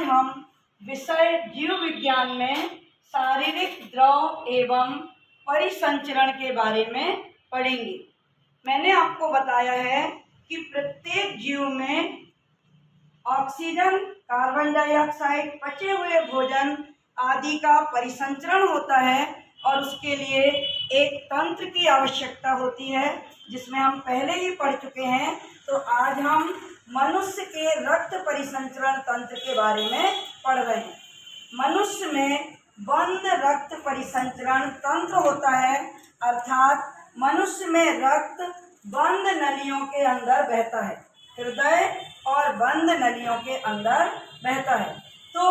आज हम विषय जीव विज्ञान में शारीरिक द्रव एवं परिसंचरण के बारे में पढ़ेंगे। मैंने आपको बताया है कि प्रत्येक जीव में ऑक्सीजन, कार्बन डाइऑक्साइड, पचे हुए भोजन आदि का परिसंचरण होता है और उसके लिए एक तंत्र की आवश्यकता होती है, जिसमें हम पहले ही पढ़ चुके हैं। तो आज हम मनुष्य के रक्त परिसंचरण तंत्र के बारे में पढ़ रहे हैं। मनुष्य में बंद रक्त परिसंचरण तंत्र होता है, अर्थात मनुष्य में रक्त बंद नलियों के अंदर बहता है, हृदय और बंद नलियों के अंदर बहता है। तो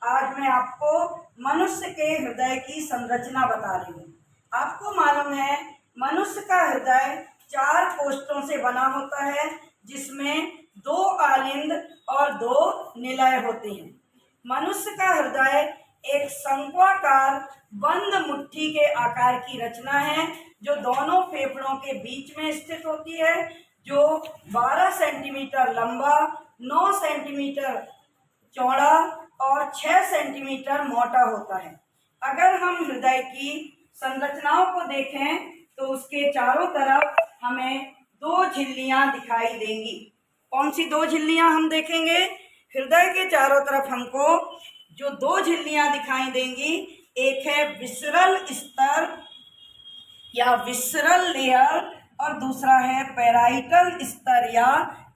आज मैं आपको मनुष्य के हृदय की संरचना बता रही हूँ। आपको मालूम है मनुष्य का हृदय 4 कोष्ठों से बना होता है, जिसमें 2 आलिंद और 2 निलय होते हैं। मनुष्य का हृदय एक शंक्वाकार बंद मुट्ठी के आकार की रचना है, जो दोनों फेफड़ों के बीच में स्थित होती है, जो 12 सेंटीमीटर लंबा, 9 सेंटीमीटर चौड़ा और 6 सेंटीमीटर मोटा होता है। अगर हम हृदय की संरचनाओं को देखें तो उसके चारों तरफ हमें 2 झिल्लियां दिखाई देंगी। कौन सी 2 झिल्लियां हम देखेंगे? हृदय के चारों तरफ हमको जो 2 झिल्लियां दिखाई देंगी, एक है विसरल स्तर या विसरल लेयर और दूसरा है पैराइटल स्तर या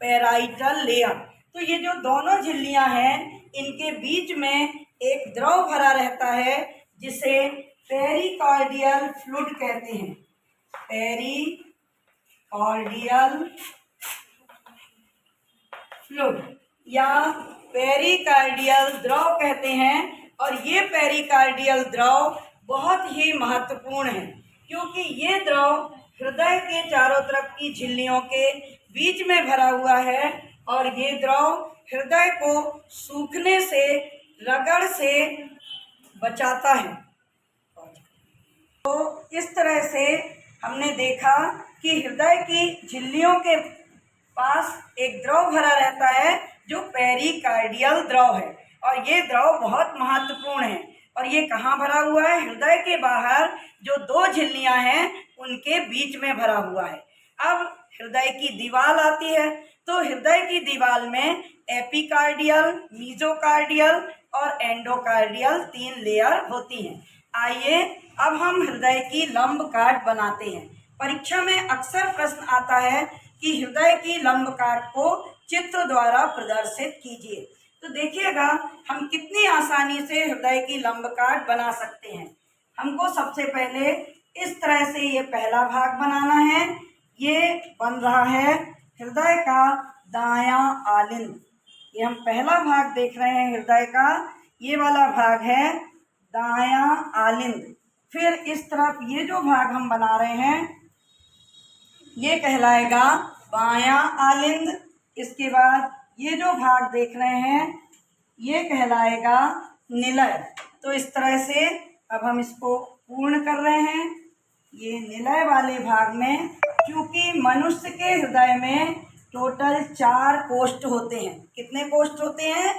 पैराइटल लेयर। तो ये जो दोनों झिल्लियां हैं, इनके बीच में एक द्रव भरा रहता है, जिसे पेरिकार्डियल फ्लूइड कहते हैं। पेरिकार्डियल फ्लूइड या पेरिकार्डियल द्रव कहते हैं। और ये पेरिकार्डियल द्रव बहुत ही महत्वपूर्ण है, क्योंकि ये द्रव हृदय के चारों तरफ की झिल्लियों के बीच में भरा हुआ है और ये द्रव हृदय को सूखने से, रगड़ से बचाता है। तो इस तरह से हमने देखा कि हृदय की झिल्लियों के पास एक द्रव भरा रहता है जो पेरिकार्डियल द्रव है, और ये द्रव बहुत महत्वपूर्ण है। और ये कहाँ भरा हुआ है? हृदय के बाहर जो 2 झिल्लियां हैं उनके बीच में भरा हुआ है। अब हृदय की दीवार आती है, तो हृदय की दीवार में एपिकार्डियल, मीजोकार्डियल और एंडोकार्डियल 3 लेयर होती हैं। आइए अब हम हृदय की लंब काट बनाते हैं। परीक्षा में अक्सर प्रश्न आता है कि हृदय की लंब काट को चित्र द्वारा प्रदर्शित कीजिए। तो देखिएगा हम कितनी आसानी से हृदय की लंब काट बना सकते हैं। हमको सबसे पहले इस तरह से ये पहला भाग बनाना है। ये बन रहा है हृदय का दायां आलिंद। ये हम पहला भाग देख रहे हैं हृदय का, ये वाला भाग है दायां आलिंद। फिर इस तरफ ये जो भाग हम बना रहे हैं ये कहलाएगा बायां आलिंद। इसके बाद ये जो भाग देख रहे हैं ये कहलाएगा निलय। तो इस तरह से अब हम इसको पूर्ण कर रहे हैं। ये निलय वाले भाग में, क्योंकि मनुष्य के हृदय में टोटल 4 कोष्ठ होते हैं। कितने कोष्ठ होते हैं?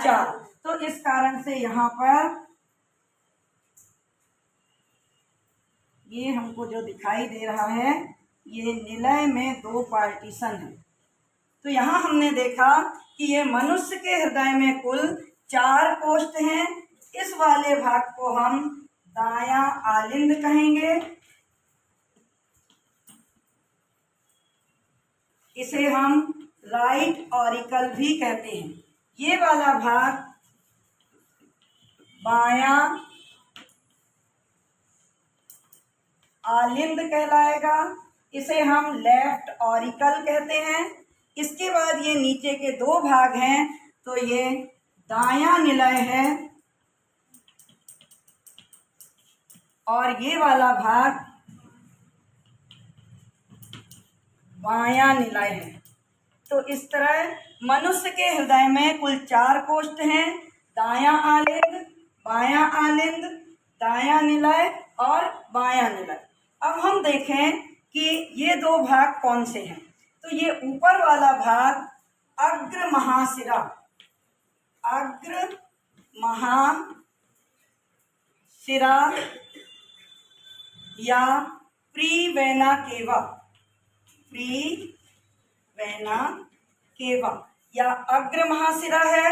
4। तो इस कारण से यहाँ पर ये हमको जो दिखाई दे रहा है, ये निलय में 2 पार्टीशन है। तो यहाँ हमने देखा कि ये मनुष्य के हृदय में कुल 4 कोष्ठ हैं। इस वाले भाग को हम दायां आलिंद कहेंगे। इसे हम राइट ऑरिकल भी कहते हैं। ये वाला भाग बायां आलिंद कहलाएगा। इसे हम लेफ्ट ऑरिकल कहते हैं। इसके बाद ये नीचे के 2 भाग हैं, तो ये दायां निलय है और ये वाला भाग बायां निलय है। तो इस तरह मनुष्य के हृदय में कुल 4 कोष्ठ हैं, दायां आलिंद, बायां आलिंद, दायां निलय और बायां निलय। अब हम देखें कि ये 2 भाग कौन से हैं। तो ये ऊपर वाला भाग अग्र महाशिरा, अग्र महाशिरा या प्रीवेना केवा, प्रीवेना केवा या अग्र महाशिरा है,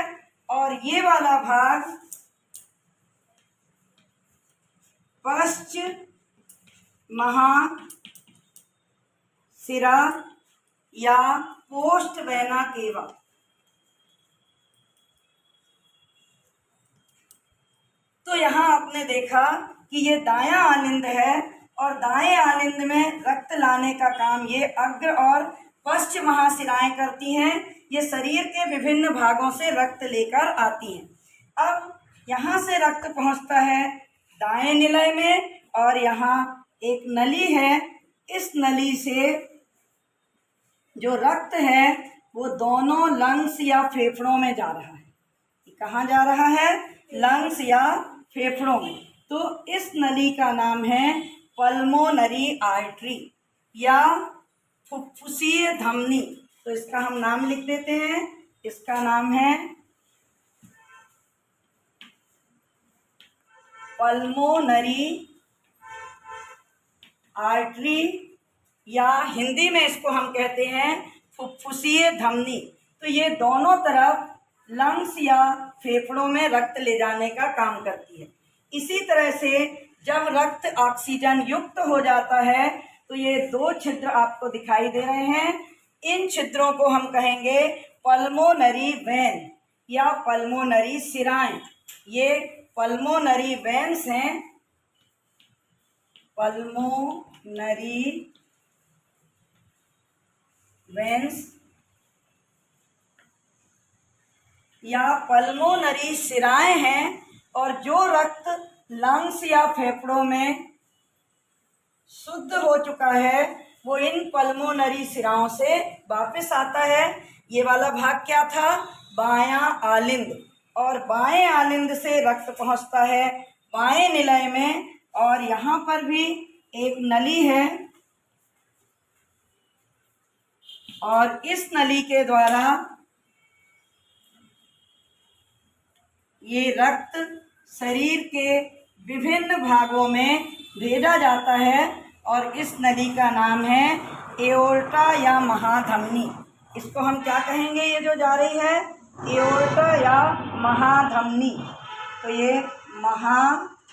और ये वाला भाग पश्च महाशिरा या पोस्ट वेना केवा। तो यहाँ आपने देखा कि ये दायां आलिंद है, और दाएं आलिंद में रक्त लाने का काम ये अग्र और पश्च महाशिराएं करती हैं। ये शरीर के विभिन्न भागों से रक्त लेकर आती हैं। अब यहाँ से रक्त पहुँचता है दाएं निलय में, और यहाँ एक नली है। इस नली से जो रक्त है वो दोनों लंग्स या फेफड़ों में जा रहा है। कहाँ जा रहा है? लंग्स या फेफड़ों में। तो इस नली का नाम है पल्मोनरी आर्टरी या फुफ्फुसीय धमनी। तो इसका हम नाम लिख देते हैं। इसका नाम है पल्मोनरी आर्टरी, या हिंदी में इसको हम कहते हैं फुफ्फुसीय धमनी। तो ये दोनों तरफ लंग्स या फेफड़ों में रक्त ले जाने का काम करती है। इसी तरह से जब रक्त ऑक्सीजन युक्त हो जाता है तो ये दो छिद्र आपको दिखाई दे रहे हैं। इन छिद्रों को हम कहेंगे पल्मोनरी वेन या पल्मोनरी शिराएं। ये पल्मोनरी वेन्स हैं, पल्मोनरी वेन्स या पल्मोनरी शिराएं हैं, और जो रक्त लंग्स या फेफड़ों में शुद्ध हो चुका है वो इन पल्मोनरी शिराओं से वापस आता है। ये वाला भाग क्या था? बायां आलिंद, और बाएं आलिंद से रक्त पहुंचता है बाएं निलय में, और यहाँ पर भी एक नली है, और इस नली के द्वारा ये रक्त शरीर के विभिन्न भागों में भेजा जाता है, और इस नली का नाम है एओर्टा या महाधमनी। इसको हम क्या कहेंगे? ये जो जा रही है एओर्टा या महाधमनी। तो ये महाधमनी,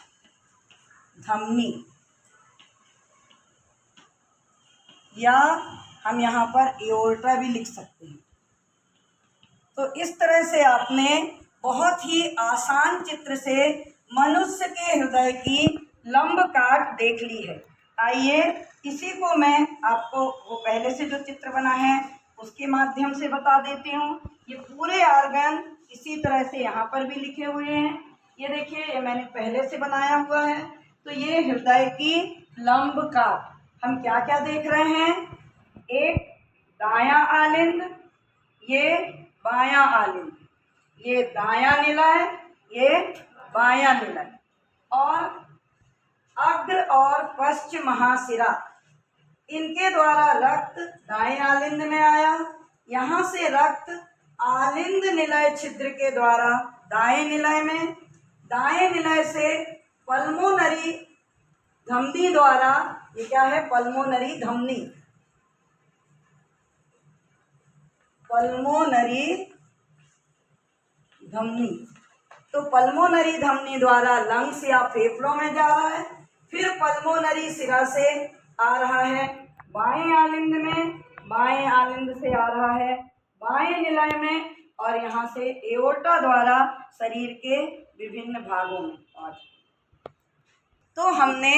या हम यहाँ पर एओर्टा भी लिख सकते हैं। तो इस तरह से आपने बहुत ही आसान चित्र से मनुष्य के हृदय की लंब काट देख ली है। आइए इसी को मैं आपको वो पहले से जो चित्र बना है उसके माध्यम से बता देती हूँ। ये पूरे ऑर्गन इसी तरह से यहाँ पर भी लिखे हुए हैं। ये देखिए, ये मैंने पहले से बनाया हुआ है। तो ये हृदय की लंब काट हम क्या क्या देख रहे हैं? एक दायां आलिंद, ये बायां आलिंद, ये दायां निलय, ये बायां निलय, और अग्र और पश्च महाशिरा, इनके द्वारा रक्त दाएं आलिंद में आया। यहाँ से रक्त आलिंद निलय छिद्र के द्वारा दाएं निलय में, दाएं निलय से पल्मोनरी धमनी द्वारा, ये क्या है? पल्मोनरी धमनी, पल्मोनरी धमनी। तो पल्मोनरी धमनी द्वारा लंग्स या फेफड़ों में जा रहा है। फिर पल्मोनरी शिरा से आ रहा है बाएं आलिंद में, बाएं आलिंद से आ रहा है बाएं निलय में, और यहाँ से एओर्टा द्वारा शरीर के विभिन्न भागों में। तो हमने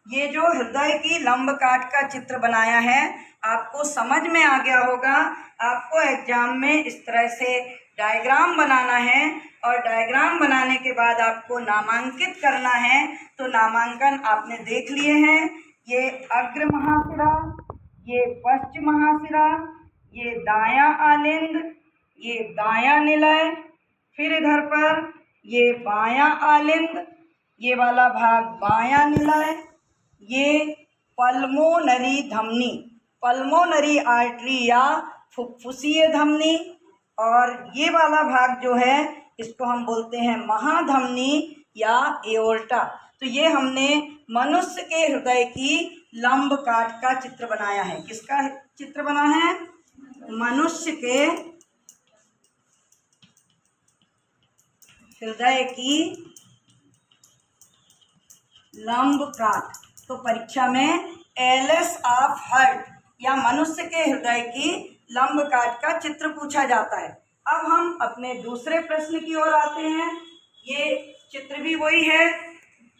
ये जो हृदय की लंब काट का चित्र बनाया है आपको समझ में आ गया होगा। आपको एग्जाम में इस तरह से डायग्राम बनाना है, और डायग्राम बनाने के बाद आपको नामांकित करना है। तो नामांकन आपने देख लिए हैं। ये अग्र महाशिरा, ये पश्च महाशिरा, ये दायां आलिंद, ये दायां निलय, फिर इधर पर ये बायां आलिंद, ये वाला भाग बायां निलय, ये पल्मोनरी धमनी, पल्मोनरी आर्टरी या फुफ्फुसीय धमनी, और ये वाला भाग जो है इसको हम बोलते हैं महाधमनी या एओर्टा। तो ये हमने मनुष्य के हृदय की लंब काट का चित्र बनाया है। किसका चित्र बना है? मनुष्य के हृदय की लंब काट। तो परीक्षा में एलएस ऑफ हार्ट या मनुष्य के हृदय की लंब काट का चित्र पूछा जाता है। अब हम अपने दूसरे प्रश्न की ओर आते हैं। ये चित्र भी वही है।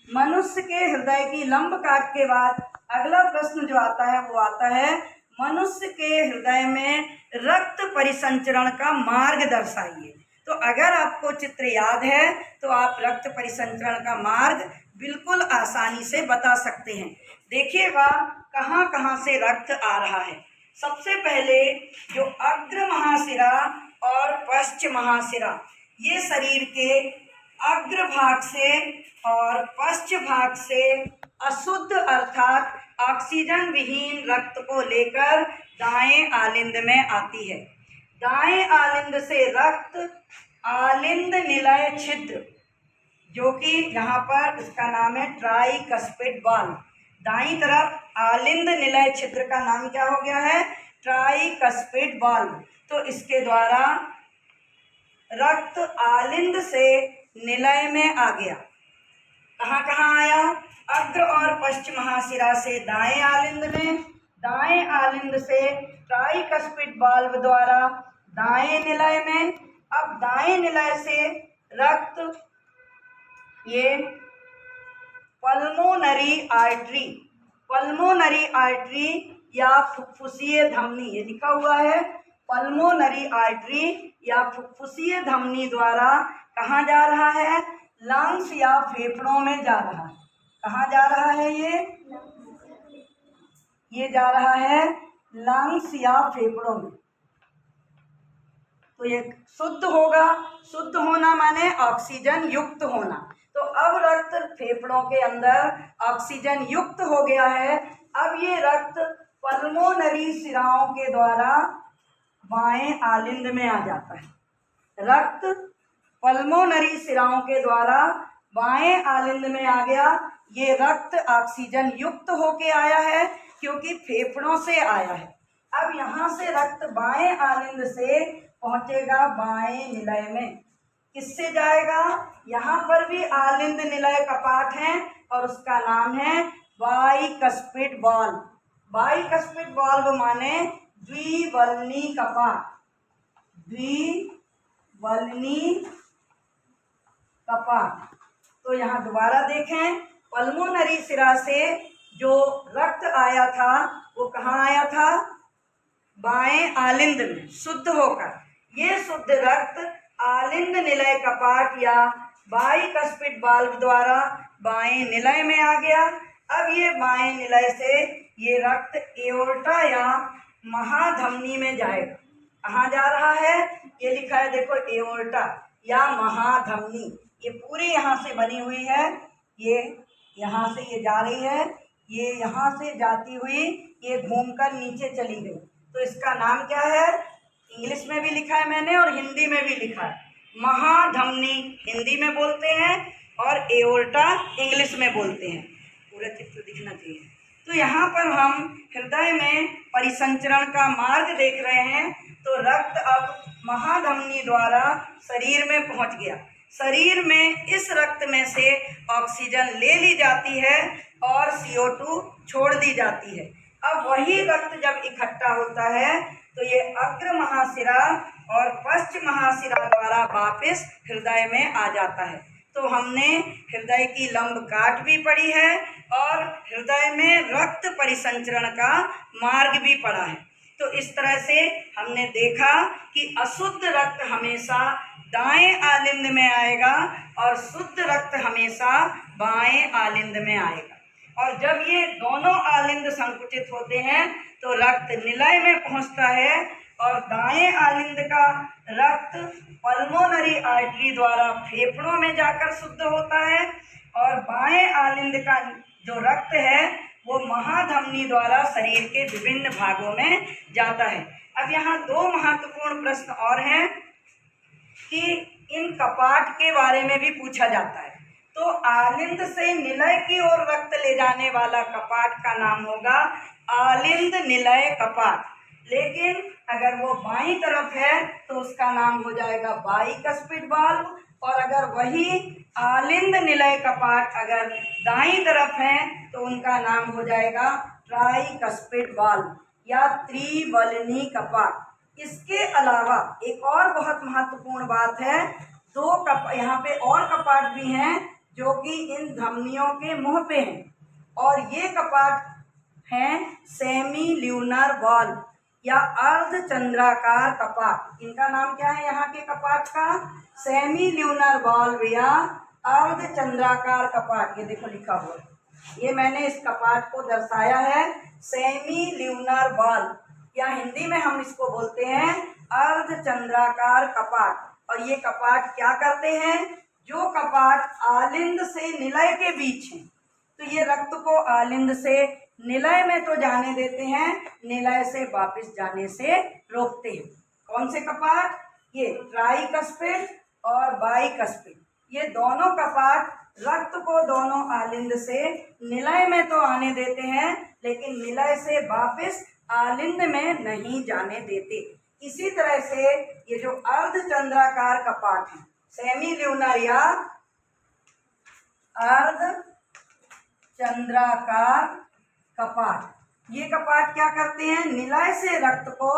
मनुष्य के हृदय की लंब काट के बाद अगला प्रश्न जो आता है वो आता है, मनुष्य के हृदय में रक्त परिसंचरण का मार्ग दर्शाइए। तो अगर आपको चित्र याद है तो आप रक्त परिसंचरण का मार्ग बिल्कुल आसानी से बता सकते हैं। देखिएगा कहाँ कहाँ से रक्त आ रहा है। सबसे पहले जो अग्र महाशिरा और पश्च महाशिरा, ये शरीर के अग्र भाग से और पश्च भाग से अशुद्ध अर्थात ऑक्सीजन विहीन रक्त को लेकर दाएं आलिंद में आती है। दाएं आलिंद से रक्त आलिंद निलय छिद्र, जो कि यहाँ पर इसका नाम है ट्राइकस्पिड वाल्व। दाईं तरफ आलिंद निलय छिद्र का नाम क्या हो गया है? Tricuspid valve. तो इसके द्वारा रक्त आलिंद से निलय में आ गया। कहाँ कहाँ आया? अग्र और पश्चिम महाशिरा से दाएं आलिंद में, दाएं आलिंद से ट्राइकस्पिड वाल्व द्वारा दाएं निलय में। अब दाएं निलय से रक्त ये पल्मोनरी आर्टरी, पल्मोनरी आर्टरी या फुफ्फुसीय धमनी, ये लिखा हुआ है पल्मोनरी आर्टरी या फुफ्फुसीय धमनी द्वारा कहाँ जा रहा है? लंग्स या फेफड़ों में जा रहा है। कहाँ जा रहा है ये जा रहा है लंग्स या फेफड़ों में। तो ये शुद्ध होगा। शुद्ध होना माने ऑक्सीजन युक्त होना। तो अब रक्त फेफड़ों के अंदर ऑक्सीजन युक्त हो गया है। अब ये रक्त पल्मोनरी शिराओं के द्वारा बाएं आलिंद में आ जाता है। रक्त पल्मोनरी शिराओं के द्वारा बाएं आलिंद में आ गया। ये रक्त ऑक्सीजन युक्त होके आया है क्योंकि फेफड़ों से आया है। अब यहाँ से रक्त बाएं आलिंद से पहुंचेगा बाएं निलय में। किससे जाएगा? यहाँ पर भी आलिंद निलय कपाट है और उसका नाम है बाइकस्पिड वाल्व। बाइकस्पिड वाल्व माने द्विवल्नी कपाट, द्विवल्नी कपाट। तो यहाँ दोबारा देखें, पल्मोनरी शिरा से जो रक्त आया था वो कहाँ आया था? बाएं आलिंद में शुद्ध होकर। ये शुद्ध रक्त आलिंद निलय कपाट या बाइकस्पिड वाल्व द्वारा बाएं निलय में आ गया। अब ये बाएं निलय से ये रक्त एओर्टा या महाधमनी में जाएगा। कहाँ जा रहा है? ये लिखा है देखो, एओर्टा या महाधमनी। ये पूरी यहाँ से बनी हुई है। ये यहाँ से ये जा रही है, ये यहाँ से जाती हुई ये घूमकर नीचे चली गई। तो इसका नाम क्या है? इंग्लिश में भी लिखा है मैंने और हिंदी में भी लिखा है। महाधमनी हिंदी में बोलते हैं और एओर्टा इंग्लिश में बोलते हैं। पूरा चित्र दिखना चाहिए। तो यहाँ पर हम हृदय में परिसंचरण का मार्ग देख रहे हैं। तो रक्त अब महाधमनी द्वारा शरीर में पहुँच गया। शरीर में इस रक्त में से ऑक्सीजन ले ली जाती है और CO2 छोड़ दी जाती है। अब वही रक्त जब इकट्ठा होता है तो ये अग्र महाशिरा और पश्च महाशिरा द्वारा वापस हृदय में आ जाता है। तो हमने हृदय की लंब काट भी पढ़ी है और हृदय में रक्त परिसंचरण का मार्ग भी पढ़ा है। तो इस तरह से हमने देखा कि अशुद्ध रक्त हमेशा दाएं आलिंद में आएगा और शुद्ध रक्त हमेशा बाएं आलिंद में आएगा। और जब ये दोनों आलिंद संकुचित होते हैं तो रक्त निलय में पहुंचता है और दाएं आलिंद का रक्त पल्मोनरी आर्टरी द्वारा फेफड़ों में जाकर शुद्ध होता है और बाएं आलिंद का जो रक्त है वो महाधमनी द्वारा शरीर के विभिन्न भागों में जाता है। अब यहाँ दो महत्वपूर्ण प्रश्न और हैं कि इन कपाट के बारे में भी पूछा जाता है। तो आलिंद से निलय की ओर रक्त ले जाने वाला कपाट का नाम होगा आलिंद निलय कपाट। लेकिन अगर वो बाईं तरफ है तो उसका नाम हो जाएगा बाइकस्पिड वाल्व, और अगर वही आलिंद निलय कपाट अगर दाईं तरफ है तो उनका नाम हो जाएगा ट्राइकस्पिड वाल्व या त्रिवलनी कपाट। इसके अलावा एक और बहुत महत्वपूर्ण बात है, यहाँ पे और कपाट भी हैं जो कि इन धमनियों के मुंह पे हैं, और ये कपाट हैं सेमी ल्यूनर वाल्व या अर्ध चंद्राकार कपाट। इनका नाम क्या है यहाँ के कपाट का? सेमी ल्यूनर वाल्व या अर्ध चंद्राकार कपाट। ये देखो लिखा हुआ है, ये मैंने इस कपाट को दर्शाया है सेमी ल्यूनर वाल्व, या हिंदी में हम इसको बोलते हैं अर्ध चंद्राकार कपाट। और ये कपाट क्या करते हैं? जो कपाट आलिंद से निलय के बीच है, तो ये रक्त को आलिंद से निलय में तो जाने देते हैं, निलय से वापस जाने से रोकते हैं। कौन से कपाट? ये ट्राइकस्पिड और बाइकस्पिड। ये दोनों कपाट रक्त को दोनों आलिंद से निलय में तो आने देते हैं, लेकिन निलय से वापस आलिंद में नहीं जाने देते। इसी तरह से ये जो अर्ध चंद्राकार कपाट है, सेमी ल्यूनर या अर्ध चंद्राकार कपाट, ये कपाट क्या करते हैं? निलय से रक्त को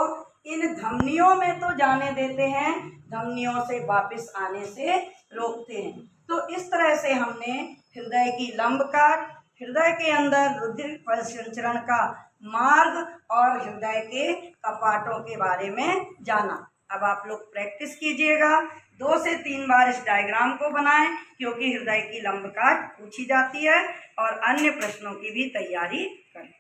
इन धमनियों में तो जाने देते हैं, धमनियों से वापस आने से रोकते हैं। तो इस तरह से हमने हृदय की लंबकाट, हृदय के अंदर रुधिर परिसंचरण का मार्ग और हृदय के कपाटों के बारे में जाना। अब आप लोग प्रैक्टिस कीजिएगा, 2 से 3 बार इस डायग्राम को बनाएं, क्योंकि हृदय की लंबकाट पूछी जाती है, और अन्य प्रश्नों की भी तैयारी करें।